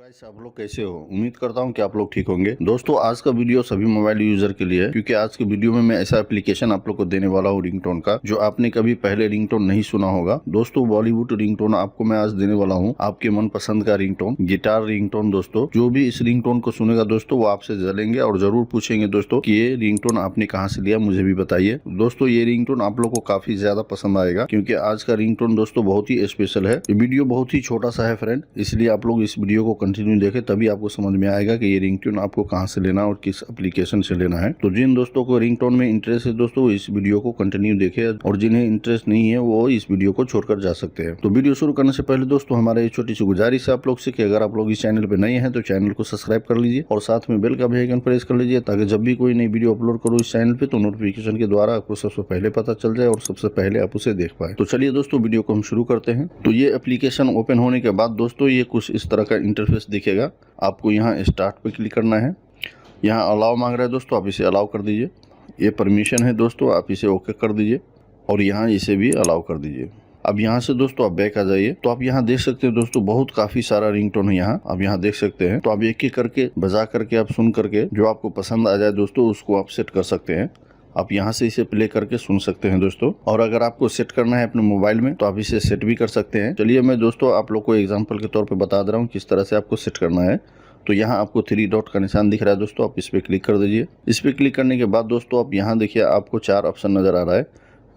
Guys आप लोग कैसे हो। उम्मीद करता हूं कि आप लोग ठीक होंगे। दोस्तों आज का वीडियो सभी मोबाइल यूजर के लिए है, क्योंकि आज के वीडियो में मैं ऐसा एप्लीकेशन आप लोग को देने वाला हूं रिंगटोन का, जो आपने कभी पहले रिंगटोन नहीं सुना होगा। दोस्तों बॉलीवुड रिंगटोन आपको मैं आज देने वाला हूं, आपके मनपसंद का रिंगटोन, गिटार रिंगटोन। दोस्तों जो भी इस रिंगटोन को सुनेगा दोस्तों वो आपसे जलेंगे और जरूर पूछेंगे दोस्तों कि ये रिंगटोन आपने कहाँ से लिया, मुझे भी बताइए। दोस्तों ये रिंगटोन आप लोग को काफी ज्यादा पसंद आएगा, क्योंकि आज का रिंगटोन दोस्तों बहुत ही स्पेशल है। ये वीडियो बहुत ही छोटा सा है फ्रेंड, इसलिए आप लोग इस वीडियो को कंटिन्यू देखें, तभी आपको समझ में आएगा कि ये रिंगटोन आपको कहां से लेना और किस एप्लीकेशन से लेना है। तो जिन दोस्तों को रिंगटोन में इंटरेस्ट है दोस्तों इस वीडियो को कंटिन्यू देखें, और जिन्हें इंटरेस्ट नहीं है वो इस वीडियो को छोड़कर जा सकते हैं। तो वीडियो शुरू करने से पहले दोस्तों हमारा ये छोटी सी गुजारिश है आप लोग से कि अगर आप लोग इस चैनल पे नए हैं तो चैनल को सब्सक्राइब कर लीजिए और साथ में बेल का भी आइकन प्रेस कर लीजिए, ताकि जब भी कोई नई वीडियो अपलोड करो इस चैनल पे तो नोटिफिकेशन के द्वारा आपको सबसे पहले पता चल जाए और सबसे पहले आप उसे देख पाए। तो चलिए दोस्तों वीडियो को हम शुरू करते हैं। तो ये एप्लीकेशन ओपन होने के बाद दोस्तों ये कुछ इस तरह का इंटरफेस दिखेगा। आपको यहाँ स्टार्ट पे क्लिक करना है। यहाँ अलाउ मांग रहा है दोस्तों, आप इसे अलाउ कर दीजिए। ये परमिशन है दोस्तों, आप इसे ओके कर दीजिए और यहाँ इसे भी अलाउ कर दीजिए। अब यहाँ से दोस्तों आप बैक आ जाइए। तो आप यहाँ देख सकते हैं दोस्तों बहुत काफी सारा रिंगटोन है यहाँ, आप यहाँ देख सकते हैं। तो आप एक एक करके बजा करके आप सुन करके जो आपको पसंद आ जाए दोस्तों उसको आप सेट कर सकते हैं। आप यहाँ से इसे प्ले करके सुन सकते हैं दोस्तों, और अगर आपको सेट करना है अपने मोबाइल में तो आप इसे सेट भी कर सकते हैं। चलिए मैं दोस्तों आप लोग को एग्जांपल के तौर पे बता दे रहा हूँ किस तरह से आपको सेट करना है। तो यहाँ आपको 3 डॉट का निशान दिख रहा है दोस्तों, आप इस पे क्लिक कर दीजिए। इस पे क्लिक करने के बाद दोस्तों आप यहाँ देखिए आपको 4 ऑप्शन नजर आ रहा है,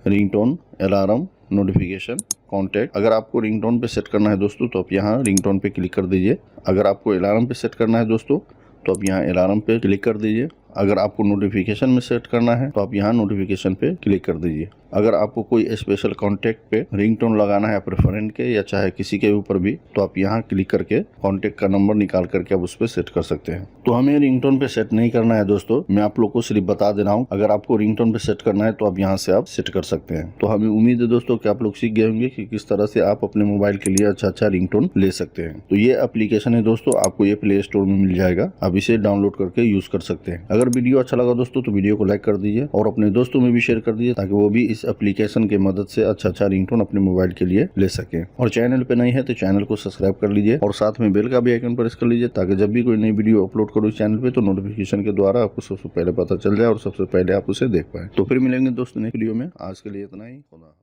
रिंगटोन, अलार्म, नोटिफिकेशन, कॉन्टैक्ट। अगर आपको रिंगटोन पे सेट करना है दोस्तों तो आप यहाँ रिंगटोन पे क्लिक कर दीजिए। अगर आपको अलार्म पे सेट करना है दोस्तों तो आप यहाँ अलार्म पे क्लिक कर दीजिए। अगर आपको नोटिफिकेशन में सेट करना है तो आप यहाँ नोटिफिकेशन पे क्लिक कर दीजिए। अगर आपको कोई स्पेशल कॉन्टैक्ट पे रिंगटोन लगाना है अपने फ्रेंड के या चाहे किसी के ऊपर भी, तो आप यहाँ क्लिक करके कॉन्टैक्ट का नंबर निकाल करके आप उस पर सेट कर सकते हैं। तो हमें रिंगटोन पे सेट नहीं करना है दोस्तों, मैं आप लोग को सिर्फ बता दे रहा हूँ। अगर आपको रिंगटोन पे सेट करना है तो आप यहाँ से आप सेट कर सकते हैं। तो हमें उम्मीद है दोस्तों कि आप लोग सीख गए होंगे कि किस तरह से आप अपने मोबाइल के लिए अच्छा रिंगटोन ले सकते हैं। तो ये एप्लीकेशन है दोस्तों, आपको ये प्ले स्टोर में मिल जाएगा, आप इसे डाउनलोड करके यूज कर सकते हैं। अगर वीडियो अच्छा लगा दोस्तों तो वीडियो को लाइक कर दीजिए और अपने दोस्तों में भी शेयर कर दीजिए, ताकि वो भी इस एप्लीकेशन के मदद से अच्छा रिंगटोन अपने मोबाइल के लिए ले सके। और चैनल पे नहीं है तो चैनल को सब्सक्राइब कर लीजिए और साथ में बेल का भी आइकन प्रेस कर लीजिए, ताकि जब भी कोई नई वीडियो अपलोड करो इस चैनल पे तो नोटिफिकेशन के द्वारा आपको सबसे पहले पता चल जाए और सबसे पहले आप उसे देख पाए। तो फिर मिलेंगे दोस्तों नेक्स्ट वीडियो में। आज के लिए इतना ही। खुदा।